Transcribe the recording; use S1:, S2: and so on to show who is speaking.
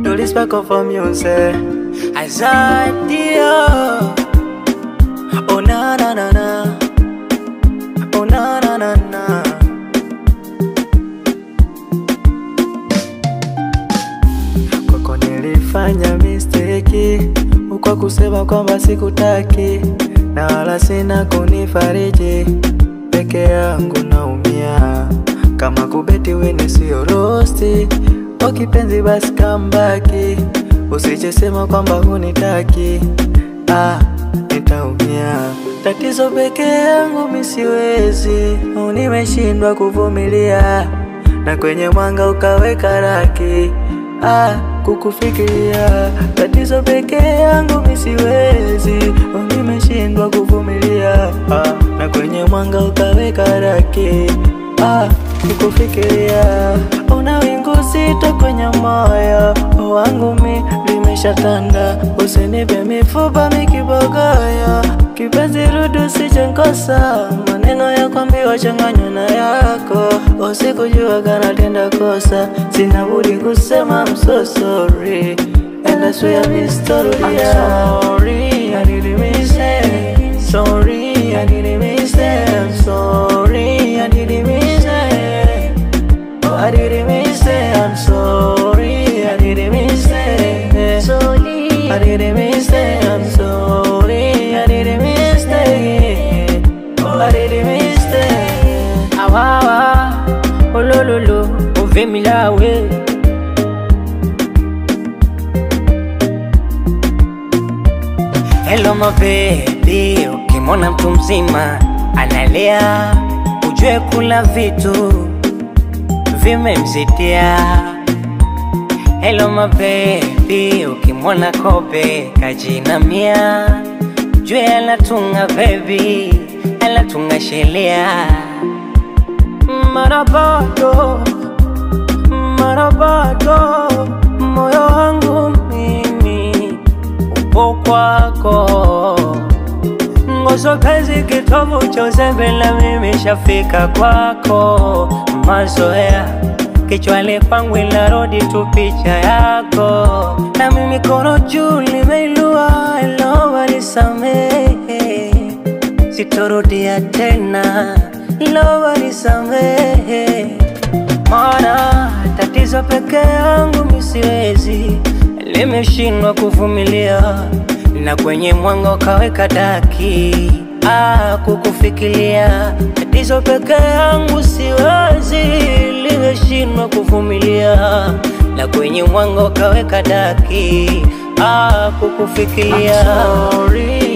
S1: Do this back up for music. Azadia. Oh na na na na. Oh na na na na. Kwako nilifanya mistake, ukwa kusema kwamba sikutaki, na wala sina kunifariji, peke yangu naumia. Kama kubeti wene siyo rosti, kipenzi basi kambaki, usijesema kwamba hunitaki, nitaumia. Tatizo peke yangu misiwezi, nimeshindwa kuvumilia, na kwenye mwanga ukaweka raki, kukufikiria. Tatizo peke yangu misiwezi, nimeshindwa kuvumilia, na kwenye mwanga ukaweka raki, kukufikiria. Una wingu zito kwenye moyo wangu, mi limeshatanda. Usinipe mifupa mikibogoyo, kipenzi rudu sijenkosa. Maneno ya kuambiwa changanywa na yako, usikujua kana tenda kosa. Sina budi kusema I'm so sorry, and I swear I'm sorry. I didn't miss it. Sorry, I didn't miss it. I'm sorry, I didn't miss it. I didn't miss it. I'm sorry, I didn't miss it. Sorry, I didn't miss it. I'm sorry, I didn't miss it. I didn't miss it.
S2: Awawa, olololo, uvemilawe. Hello my baby, ukimwona mtu mzima analea, ujue kula vitu vimemzidia. Hello my baby, ukimwona kobe kajinamia, ujue anatunga baby, anatunga shelia. Marabado, moyo wangu mimi upo kwako. Ngozo penzi kitovu cha uzembe, la mimi shafika kwako. Mazoea kichwani kwangu ila rodi tu picha yako, na mimi kono juu limeilua. Naomba nisamehe, sitorudia tena. Naomba nisamehe, maana tatizo peke yangu misiwezi, limeshindwa kuvumilia, na kwenye mwanga ukaweka daki, kukufikiria. Tatizo peke yangu siwezi, limeshindwa kuvumilia, na kwenye mwanga ukaweka daki, kukufikiria.
S1: I'm sorry.